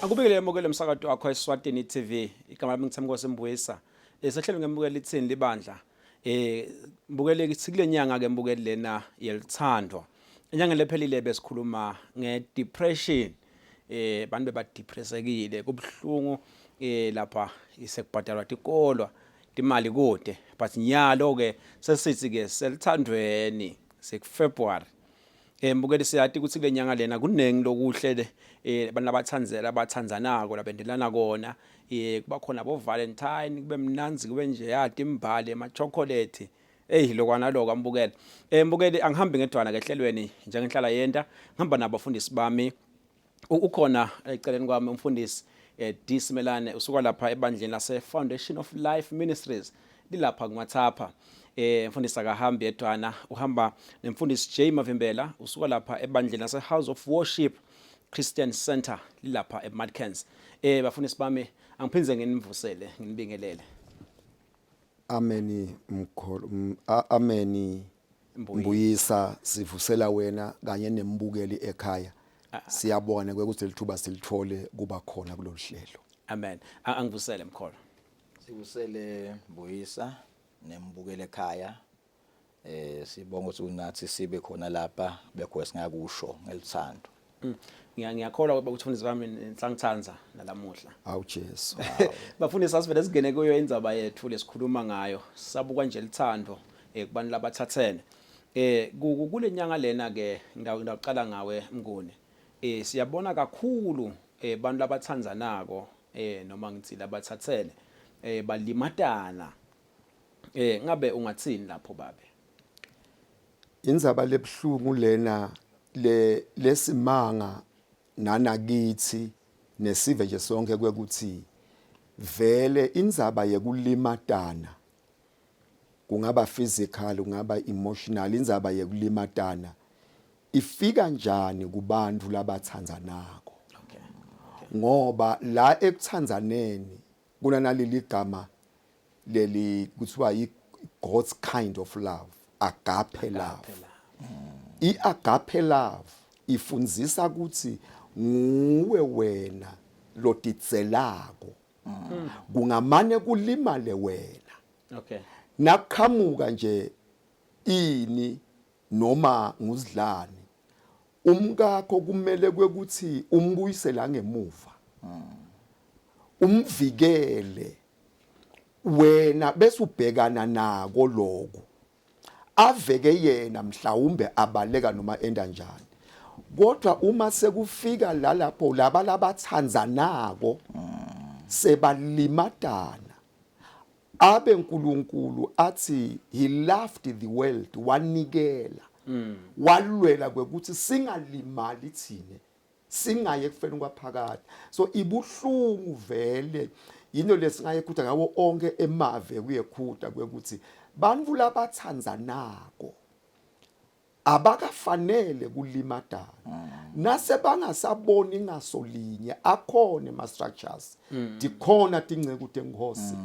Akubekele emukele umsakazo wakho Eswatini TV. Igama lami ngithamko sembuyisa. Sehlelo ngemukele Litsini Libandla. Mbukele kithi kulenyanga ke mbukele lena YELUTSANDVO. Inyanga lephelile besikhuluma ngedepression. Bantu bebadepressekile kubhlungu lapha isekubhadalwa tikolwa imali kude but nyalo ke sesithi ke selithandweni sekuFebruary. Mbukeli siyathi ukuthi kulenyanga lena kunengi lokuhle abantu abathandzanako labendelana kona kuba khona bo Valentine kube mnanzi kube nje yadi imbali ama chocolate lokwana lokho ambukele mbukeli angihambi ngedwana ke ehlelweni njengenhlala yenda ngihamba nabafundisi bami ukhona eceleni kwami umfundisi Disimelane usuka lapha ebandleni lase Foundation of Life Ministries dilapha kuMathapha mfundisi akahambi edwana uhamba nemfundisi J Mavimbela usuka lapha ebandleni lase House of Worship Christian Center lapha eMadkens bafundisi bami angiphinze nginivusele nginibingelele. Ameni mkholo ameni mbuyisa sivusela wena kanye nembukeli ekhaya siyabona ukuthi lithuba silithole kuba khona kulolu hlelo. Amen. Angivusele mkholo. Sivusele mbuyisa nembukeli ekhaya sibonga ukuthi unathi sibe khona lapha bekho singakusho ngeluthando. Ngiyakholwa ukuthi ufundisi bami nisangithanza nalamuhla. Awu Jesu. Bafundisi asivele singene kuyo indzaba yethu lesikhuluma ngayo. Sabuka nje lithando kubantu labathathene. Kulenyanga lena ke ngidaqala ngawe Mnguni. Siyabona kakhulu bantu labathandzanako noma ngithi labathathene balimatana. Ngabe ungathini lapho babe? Indzaba lebhlungu lena lesimanga nanakithi nesive nje sonke kwekuthi vele indzaba yekulimatana kungaba physical kungaba emotional indzaba yekulimatana ifika njani kubantu labathandzanako. Ngoba la ekuthandzaneni kunanaleli gama leli kuthiwa God's kind of love, agape love. I-agape love ifundzisa ukuthi nguwe wena lotitselako kungamane kulimale wena. Nakhamuka nje ini noma nguzidlani umkakho kumele kwekuthi umbuyisela ngemuva umvikele wena bese ubhekana nako lokho aveke yena mhlawumbe abaleka noma enda njani kodwa uma sekufika lapho labathandzanako sebalimatana abe uNkulunkulu athi he loved the world wanikela walwela kwekuthi singalimali thine singaye kufeni kwaphakade so ibuhlungu vele yino lesingayekhuta ngawo onke emave kuyekhuta kwekuthi bantu labathandzanako abakafanele kulimatana nase bangasaboni ngasolinye akhona ema structures dikhona tingceku tenkosi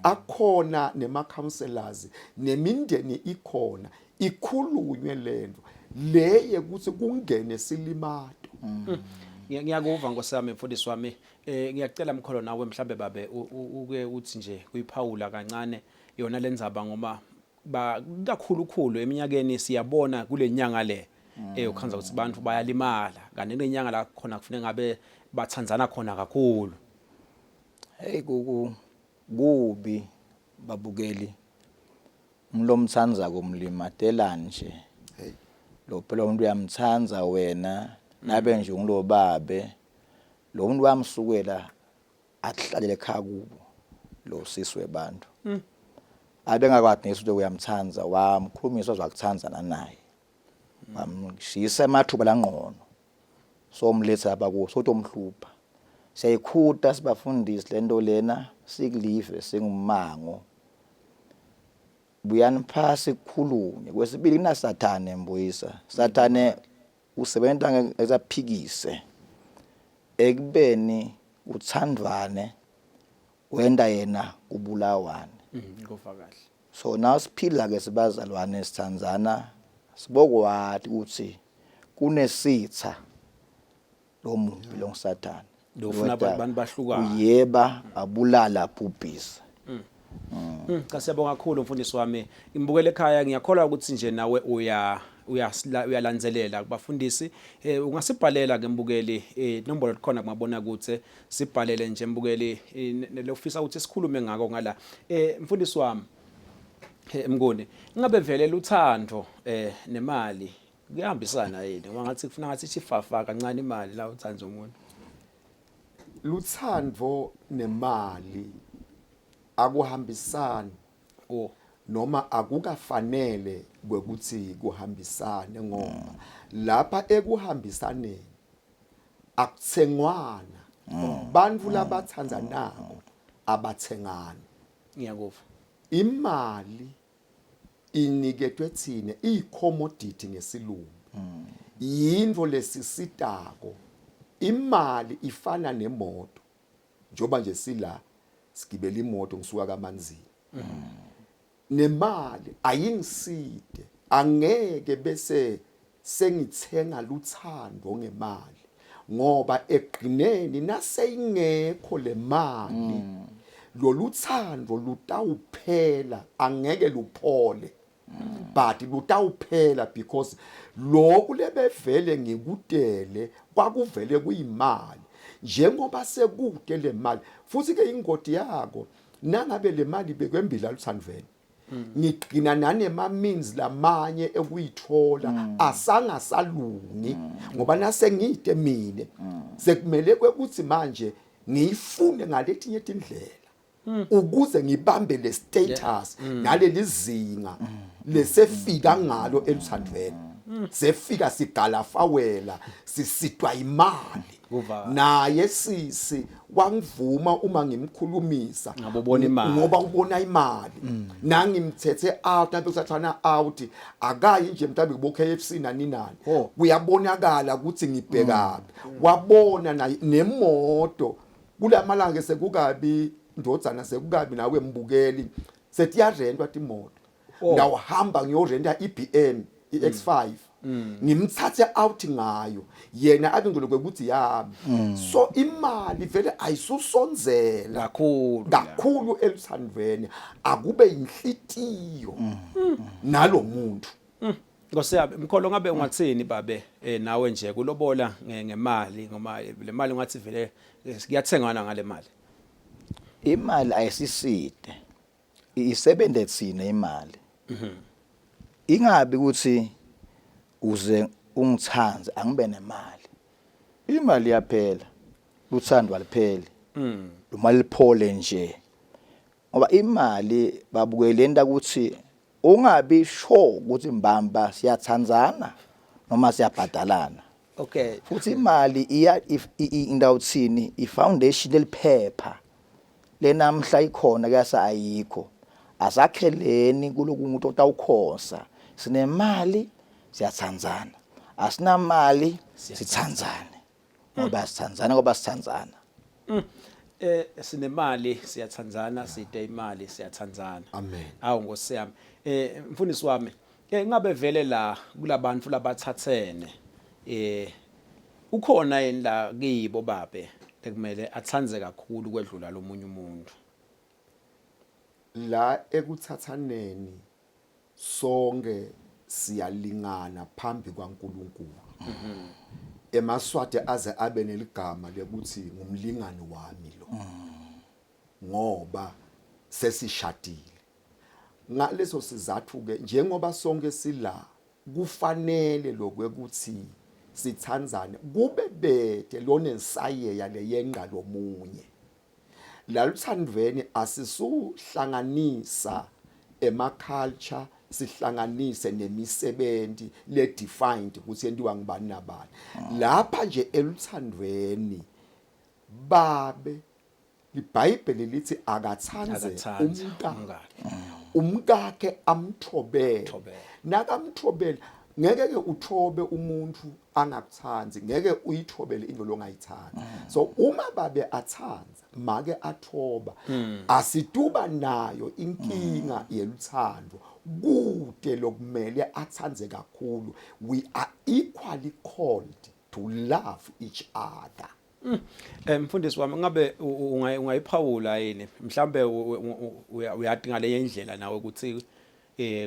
akhona nema counselors nemindeni ikhona ikhulunywe lento leye ukuthi kungene silimato. Ngiyakuva ngosami mfundisi wami ngiyacela mkholo nawe mhlambe babe uke uthi nje kuyiphawula kancane yona lenzaba ngoma kakhulukhulu eminyakeni siyabona kulenyanga le ukhanza ukuthi abantu bayalimala kanti lenyanga la khona kufanele ngabe bathandzana khona kakhulu. Hey kubi babukeli umlomthanza komlimatela nje lo phela umuntu uyamthanza wena nabe nje ungilobabe lo muntu wamsukela ahlale ekhaya kubo lo siswe bantu abengakwathi ngesuku uyamthanza wamkhulumisa uzakuthandzana naye wamshisa emathuba langqono so umletha abakuso sothi omhlupha siyayikhuta sibafundisi lento lena sikulive singumango buyani phasi kukhulunywe kwesibili na Sathane mbuyisa Sathane usebenza ngezaphikise ekubeni uthandwane wenda yena kubulawane ngofa kahle so now siphila ke sibazalwane sithandzana sibokwathi ukuthi kunesitha lo muntu lo ngisathana Lofuna abantu bahlukayo. uyeba abulala bhubhisa. Cha siyabonga kakhulu mfundisi wami. Imbukele ekhaya ngiyakholwa ukuthi nje nawe uyalandzelela kubafundisi. Ungasibhalela ke mbukeli inombolo likhona kumabona kuthi sibhalele nje mbukeli lofisa ukuthi sikhulume ngako ngala. Mfundisi wami Mnguni, ingabe vele uthando nemali kuyahambisana yini? Ngathi kufuna ngathi chifafa kancane imali la uthanda umuntu. Lutsandvo nemali akuhambisani noma akukafanele kwekuthi kuhambisane ngoba lapha ekuhambisaneni akuthengwana bantfu labathandzanako abathengani. Ngiyakuva. Imali iniketwe thina i-commodity ngesilungu. Yinto lesisitako. Imali ifana nemoto. Njoba nje sila sigibela imoto ngisuka kaManzini. Nemali ayingiside. Angeke bese sengithenga luthando ngemali. Ngoba egcineni naseyingekho le mali loluthando lutawuphela angeke luphole. But lutawuphela because lokhu lebevele ngikudele kwakuvele kuyimali njengoba sekude le mali futhi ke ingodi yako nangabe le mali bekwembila lutsandvweni ngigcina nanema means lamanye ekuyithola asangasalungi ngoba nase ngide mine sekumele kwekuthi manje ngiyifune ngaletinye indlela ukuze ngibambe le status naleli zinga lesefika ngalo elusandweni sefika sigalafawela sisidwa imali naye sisi wangivuma uma ngimkhulumisa ngoba ubona imali nangimthethe out nabe kusathana out akayi nje mhlawumbe kubo KFC nani nani kuyabonakala ukuthi ngibhekapi wabona nemoto kulamalanga sekukabi ndodzana sekukabi nawe mbukeli setiyarentwa timoto ngawuhamba ngiyorenta iBM iX5 ngimthathe out ngayo yena abengolokwe ukuthi yami so imali vele ayisusonzela kakhulu elusandweni akube inhlitiyo nalo muntu. Ngosiyami mkholo ngabe ungathini babe nawe nje kulobola ngemali ngoma le mali ngathi vele kuyathengana ngale mali. Imali ayisiside isebenze thina imali ingabi ukuthi uze ungithanze angibe nemali imali yaphela luthando alipheli lumali liphole nje ngoba imali babukelenda ukuthi ungabi sure ukuthi mbamba siyathandzana noma siyabhadalana. Okay, futhi imali iya indawuthini ifoundation eliphepha lenamhla ikhona kuyasa ayikho asakheleni kuloku umuntu otawukhosa sinemali siyathandzana asinamali sithandzane ngoba sithandzana sinemali siyathandzana side imali siyathandzana. Amen. Awu ngosiyami mfundisi wami ngabe vele la kulabantu labathathene ukhona yini la kibo babe ekumele athanze kakhulu kwedlula lomunye umuntu la ekuthathaneni sonke siyalingana phambi kwaNkulunkulu. Emaswati aze abe neligama lekuthi ngumlingani wami lo ngoba sesishadile ngaleso sizathu ke njengoba sonke sila kufanele lokwekuthi sithandzane kube bede lonesaye yale yenqa lomunye laluthandweni asisuhlanganisa ema-culture sihlanganise nemisebenzi le defined ukuthi yentiwa ngibani nabani lapha nje eluthandweni babe iBhayibheli lithi akathanze umkakhe amthobele nakamthobele ngeke ke uthobe umuntu angakuthanzi ngeke uyithobele into longayithanda so uma babe athanza make athoba asituba nayo inkinga yeluthando kude lokumele athanze kakhulu we are equally called to love each other Mfundisi wami ngabe ungayiphawula yini mhlambe uyadinga ngale indlela nawe ukuthi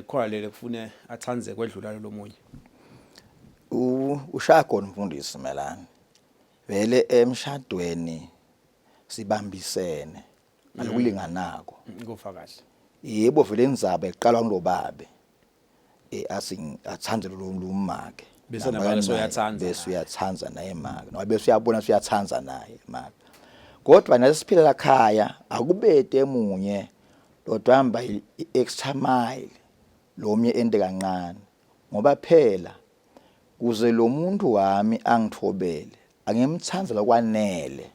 khona lele kufune athanze kwedlula lo munye. Ushakho mfundisi Melani. Vele emshadweni sibambisene ngalokulinganako. Kufa kahle. Yebo vele indzaba iqala kulobabe. Athanze lo make. Bese nabanye soyathanza. Bese uyathanza naye make. Noma bese uyabona siyathanza naye make. Kodwa nasiphilela ekhaya akubete emunye kodwa hamba i-extra mile lomnye ende kancane ngoba phela kuze lo muntu wami angithobele angimthanze lokwanele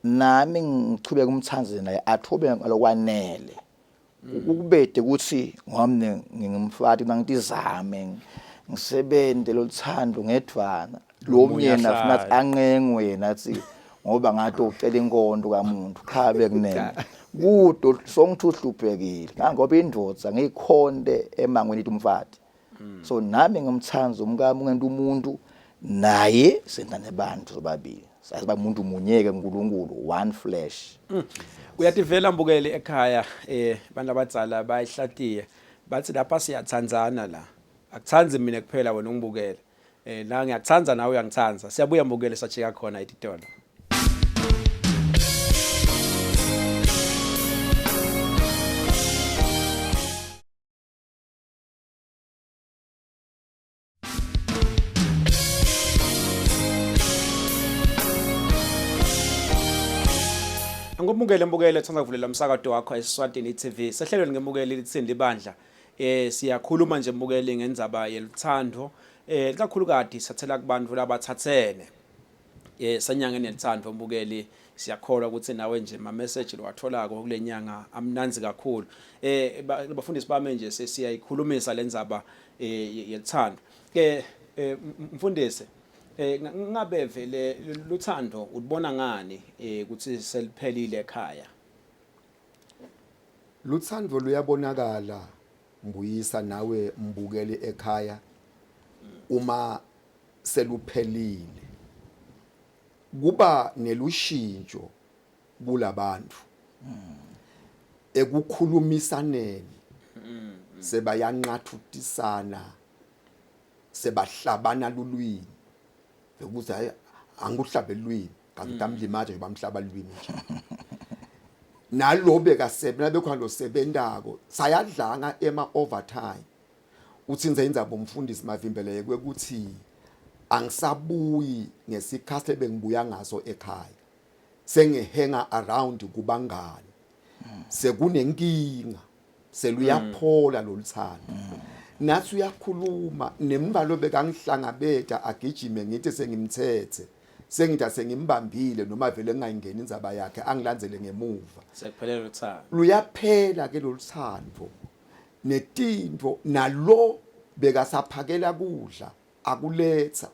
nami ngichubeka umthanze naye athobe ngalokwanele ukubede ukuthi ngomne ngimfati mangitizame ngisebenze lothando ngedwana lo myena futhi anqengwe yena athi ngoba ngathi ucela inkondo kamuntu khabe kunene kudo songithi uhluphekile ngoba indvodza ngikhonde emangweni umfati so nami ngimthanza umkami ngento umuntu naye sendane abantu sobabili saziba umuntu munyeke uNkulunkulu one flesh. Uyativela mbukeli ekhaya abantu abadzala bayihlatiye bathi lapha siyathandzana la akuthanzi mina kuphela wena ungibukele la ngiyakuthanza nawe uyangithanza siyabuya mbukele sachika khona etitolo. Ngomukele mbukele thanda kuvulela umsakado wakho eSwatini TV. Sehlelweni ngemukele Litsini Libandla. Siyakhuluma nje mbukele ngendzaba yelutsandvo. Kakhulukati sathela kubantu labathathene. Sanyangeni yelutsandvo mbukeli siyakholwa ukuthi nawe nje ama message lowatholako kulenyanga amnanzi kakhulu. Bafundisi bami nje sesiyayikhulumisa lendzaba yelutsandvo. Mfundisi ngabe vele luthando ulibona ngani ukuthi seliphelile ekhaya? Luthando luyabonakala mbuyisa nawe mbukele ekhaya uma seluphelile kuba nelushintsho kulabantu ekukhulumisaneni sebayanqathuthisana sebahlabana lulwini ukuthi hayi angikuhlabelwini kanti amlimaje nje bamhlaba lwini nje nalobe kasebenza bekhona lo sebendako sayadlanga ema overtime uthi nze indzaba umfundisi mavimbeleke ukuthi angisabuyi ngesikhathi bengibuya ngaso ekhaya sengihenga around kubangani sekunenkinga seluyaphola loluthando nathi uyakhuluma nembalo bekangihlangabeta agijime ngithi sengimthethe sengithi sengimbambile noma vele ngingayingeni indzaba yakhe angilandzele ngemuva sekuphelele uthando luyaphela ke loluthando netinto nalo bekasaphakela kudla akuletha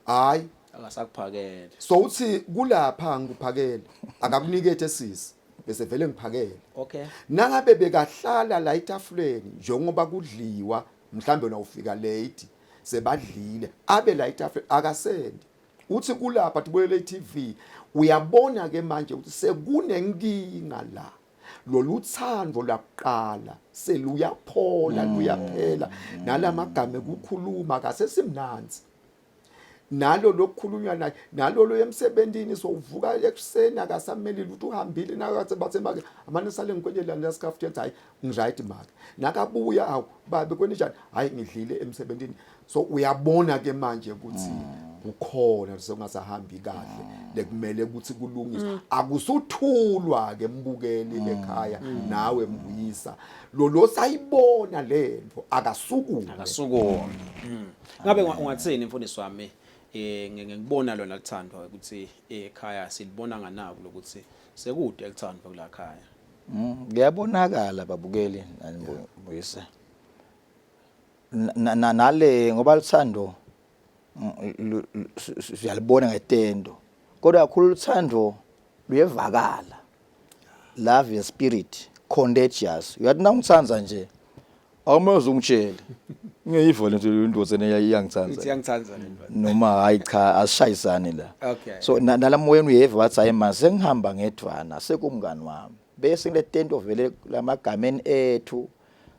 hayi akasakuphakela so uthi kulapha ngikuphakela akakunikethe sisi bese vele ngiphakela okay nangabe bekahlala la etafuleni njengoba kudliwa mhlambe na ufika late sebadlile abe la etafuleni akasendi uthi kulapha tibuyele TV uyabona ke manje ukuthi sekunenkinga la loluthando lakuqala seluyaphola luyaphela nalamagama ekukhuluma kasesimnanzi nalo lokukhulunywa naye nalo lo emsebenzini sovuka ekuseni akasameli ukuthi uhambile nakathi bathe make amane sale ngikwenyela ngesikhafu hayi ngiright mark nakabuya awu babe kwenijani hayi ngidlile emsebenzini so uyabona ke manje ukuthi ukhona sengasahambi kahle lekumele ukuthi kulungiswe akusuthulwa ke mbukeli ekhaya nawe mbuyisa lo sayibona lento akasukume ngabe ungathini mfundisi wami ngikubona lona luthando ukuthi ekhaya silibona nganako lokuthi sekude luthando kula khaya ngiyabonakala babukeli nanibuyisa nale ngoba luthando siyalibona ngetendo kodwa kakhulu luthando luyevakala love your spirit contagious uyathi nangithanza nje awumazi ungitshela ngiyivole nje indoda iyangitsanza Uthi yangithanza lento. noma hayi cha asishayisani la Okay. so nalamoyeni uyeva wathi hayi manje sengihamba ngedwana sekumngani wami bese kule tento vele lamagameni ethu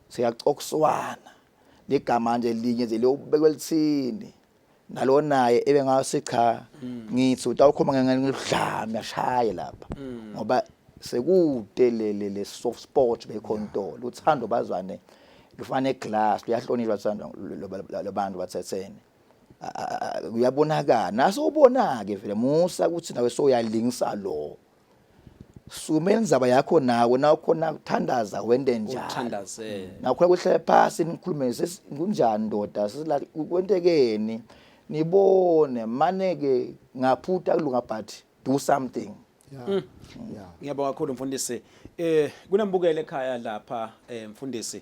siyaxokuswana ligama nje linye nje lobekwe Litsini nalo naye ebengase cha ngithi utawukhoma ngidlame yashaye lapha ngoba sekude le soft sport bekhontola uthando bazwane lufane glass luyahlonishwa uthando labantu bathethene uyabonakala naso ubona ke vele musa ukuthi nawe soyalingisa lo sumeni zaba yakho nawe nawukhona ukuthandaza wende njalo Uthandaze. nakhona kuhle phasi nikhulume kunjani ndoda sisila kwentekeni nibone maneke ngaphutha kulunga but do something yeah. Ngiyabonga kakhulu mfundisi. Kunembukelo ekhaya lapha mfundisi.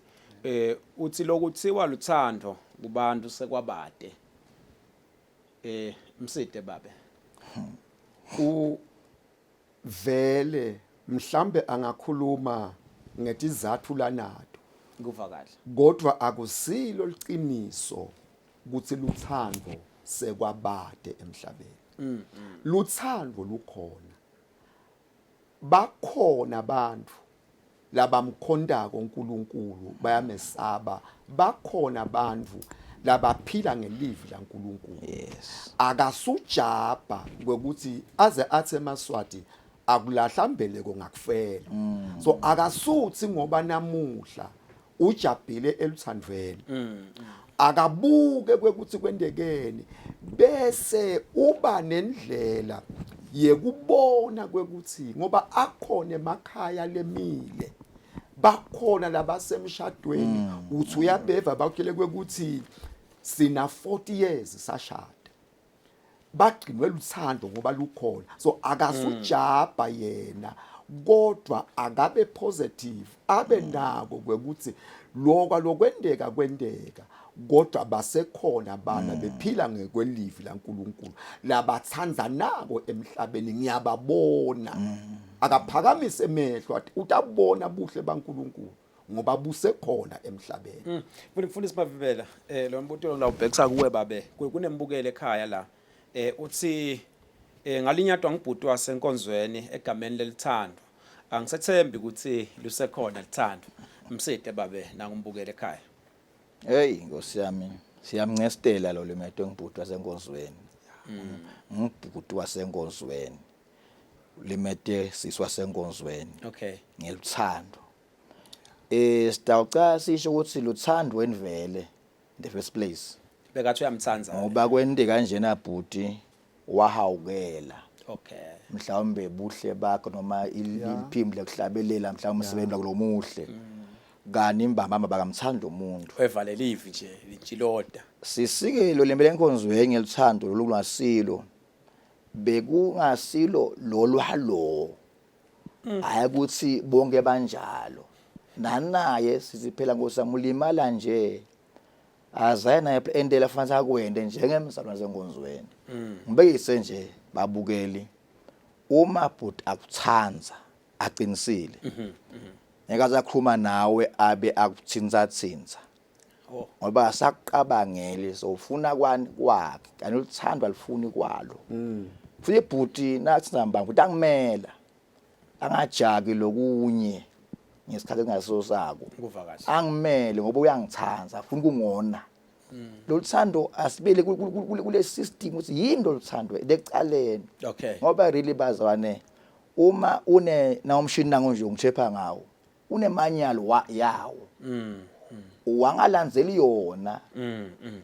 Uthi lokuthiwa luthando kubantu sekwabade. Mside babe. Vele mhlambe angakhuluma ngetizathu lanato Kuva kahle. kodwa akusilo liqiniso ukuthi luthando sekwabade emhlabeni. Luthando lukhona. Bakhona abantu labamkhondako uNkulunkulu bayamesaba, bakhona abantu labaphila ngelivi laNkulunkulu. yes Akasujabha ngokuthi aze athe eMaswati akulahla mbeleko ngakufela. So akasuthi ngoba namuhla ujabhile eluthandweni. Akabuke kwekuthi kwendekeni bese uba nendlela yekubona kwekuthi ngoba akhona emakhaya lemile bakhona labasemshadweni uthi uyabeva bakutshele kwekuthi sina 40 years sashada bagcinwe luthando ngoba lukhona so akasujabha yena kodwa akabe positive abe nako kwekuthi lokwendeka kodwa basekhona abana bephila ngekwelivi laNkulunkulu labathandzanako emhlabeni ngiyababona akaphakamise emehlo athi utabona buhle baNkulunkulu ngoba busekhona emhlabeni. Mfundisi Bavivela lo mbuto la ubhekisa kuwe babe kunembukelo ekhaya la uthi ngalinyatwa ngibhuti wasenkonzweni egameni lelithando angisethembi ukuthi lusekhona lithando mside babe nangumbukelo ekhaya. hey Nkosi yami siyamncestela lo lemeto ngibhuti wasenkonzweni ngibhuti wasenkonzweni limete siswa senkonzweni Okay. ngeluthando sitawuca sisho ukuthi luthando wenivele in the first place Bekathi uyamthanza. ngoba kwende kanjena bhuti wahawukela Okay. mhlawumbe buhle bakho noma iliphimbi lekuhlabelela mhlawumbe umsebenzi kulomuhle kani imbamba bakamthanda umuntu Evalela ivi nje intshiloda. sisikelo lembele enkonzweni ngeluthando lokungasilo bekungasilo lolwalo ayakuthi bonke banjalo nanaye siziphela ngosamulimala nje azayina endela fanele akwende njengemzalwane zenkonzweni ngibekise nje babukeli uma bhuti akuthanza aqinisile ngeke akhuluma nawe abe akuthinza Oh. ngoba asaqabangele so ufuna kwani kwakhe kanti uthando alifuni kwalo futhi ibhuti nathi namba ukuthi angimela angajaki lokunye ngesikhathi engaso sako Kuva kahle. angimele ngoba uyangithanza afuna ukungona lo luthando asibele kule system ukuthi yini lo luthando lecaleni Okay. ngoba really bazwane uma une na umshini nango nje ungithepha ngawo unemanyalo yawo wangalandzeli yona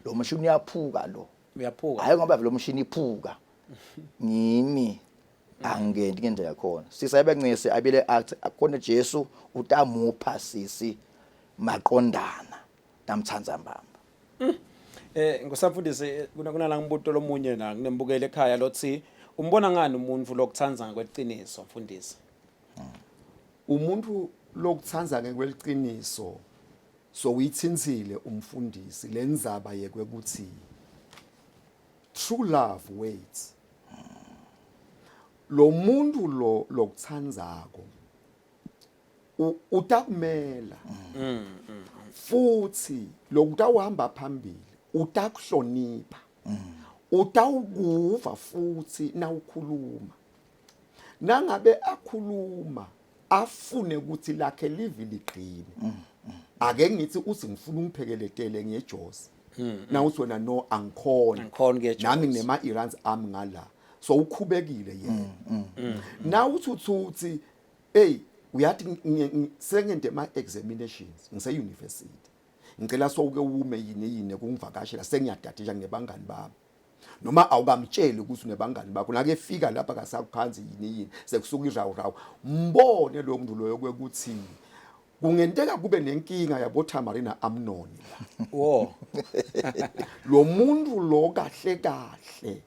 lo mshini uyaphuka lo Uyaphuka. hayi ngoba lo mshini iphuka ngimi angeni ngendlela yakhona sisayebencise abile act akona Jesu utamupha sisi maqondana namthanza mbamba Ngosafundisi kunala ngibuto lomunye na kunembukelo ekhaya lothi umbona ngani umuntu lokuthanza ngekweqiniso mfundisi. Umuntu lokuthanza ngekweqiniso so uyithinzile umfundisi lenzaba yekwe kuthi true love waits. Lo muntu lokuthanzako utakumela futhi lokutawuhamba phambili utakuhlonipha utawukuva futhi nawukhuluma nangabe akhuluma afune ukuthi lakhe livi liqine ake ngithi uthi ngifuna ungiphekeletele ngejosi na uthi wena no angikhona nami nginema errands ami ngala so ukhubekile yena na uthi hey uyathi sengende ama examinations ngise university ngicela soke ume yini kungivakashela sengiyadatisha ngebangani bami noma awukamtsheli ukuthi unebangani bakho nake fika lapha kasakuphansi yini sekusuka irawu mbone lo muntu loyo kwekuthi kungenteka kube nenkinga yabo Tamarina Amnoni la wo lo muntu lo kahle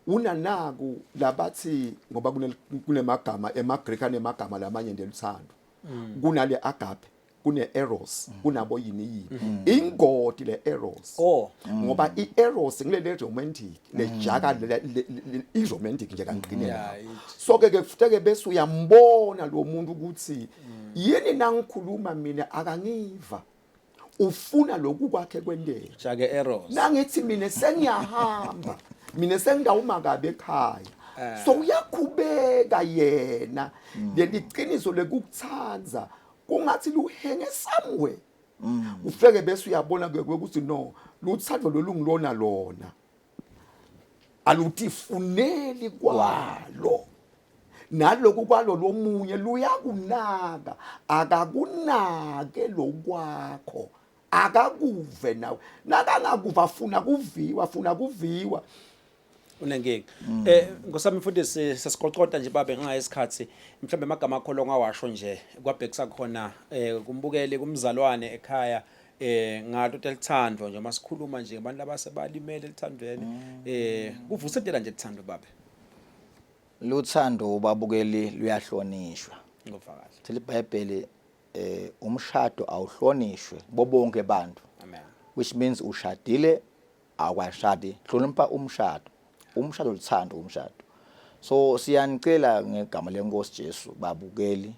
unanaku labathi ngoba kunemagama emaGreek anemagama lamanye ndeluthando kunale agape kune eros kunabo yini ingodi le eros ngoba i-eros ngilele romantic lejaka i-romantic nje kanqinela so ke kufike bese uyambona lo muntu ukuthi yini nangikhuluma mina akangiva ufuna lokhu kwakhe kwendela jake eros nangithi mina sengiyahamba mina sengidawuma kabe ekhaya so uyakhubeka yena leliqiniso lekukuthanza kungathi luhenge somewhere ufike bese uyabona ke ukuthi no luthando lolungilona lona alutifuneli kwalo naloku kwalo lomunye luyakunaka akakunake lokwakho akakuve nawe nakangakuva funa kuviwa unenkinga ngosami mfundisi sesiqoqoda nje babe ngesikhathi mhlawumbe amagama akho longawasho nje kwabhekisa khona kumbukele kumzalwane ekhaya ngalo Litsandvo nje masikhuluma nje abantu labasebalimele Lithandweni kuvusetela nje Litsandvo babe luthando babukeli luyahlonishwa ngofakazithi iBhayibheli umshado awuhlonishwe bobonke abantu amen which means ushadile akwashadi hlonipha umshado luthando umshado so siyanicela ngegama lenkosi Jesu babukeli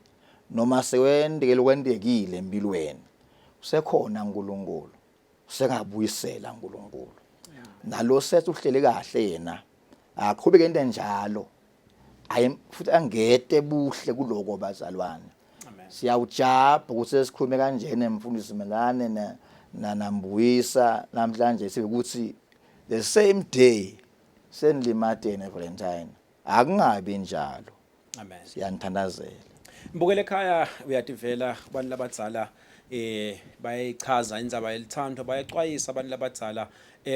noma kwendekile empilweni usekhona uNkulunkulu usengabuyisela uNkulunkulu nalo sethu uhlele kahle yena aqhubeke into enjalo futhi angete buhle kuloko bazalwane siyawujabha ukuthi sikhulume kanjene mfundisi melane nambuyisa namhlanje sikuthi the same day senilimatene Valentine akungabi njalo amen siyanithandazela mbukele ekhaya uyativela abantu labadzala bayayichaza indzaba yelithando bayaxwayisa abantu labadzala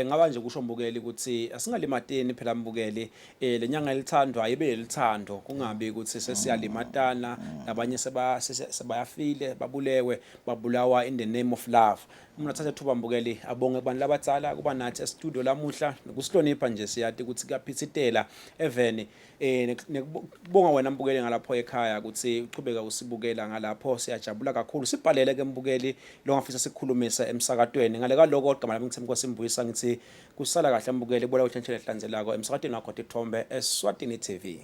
ngaba nje kusho mbukeli ukuthi asingalimateni phela mbukeli lenyanga yelithando ayibe yelithando kungabi ukuthi sesiyalimatana nabanye sebayafile babulawa in the name of love umuntu athathe thuba mbukeli abonge abantu labadzala kuba nathi e-studio lamuhla nokusihlonipha nje siyathi ukuthi kuyaphithitela even nekubonga wena mbukeli ngalapho ekhaya ukuthi uqhubeka usibukela ngalapho siyajabula kakhulu sibhalele ke mbukeli lo ngafisa sikhulumisa emsakatweni ngale kaloko igama lami ngithemba kwasimbuyisa ngithi kusala kahle mbukeli bola uthenthele hlanzelako emsakatweni wakho Thombe Eswatini TV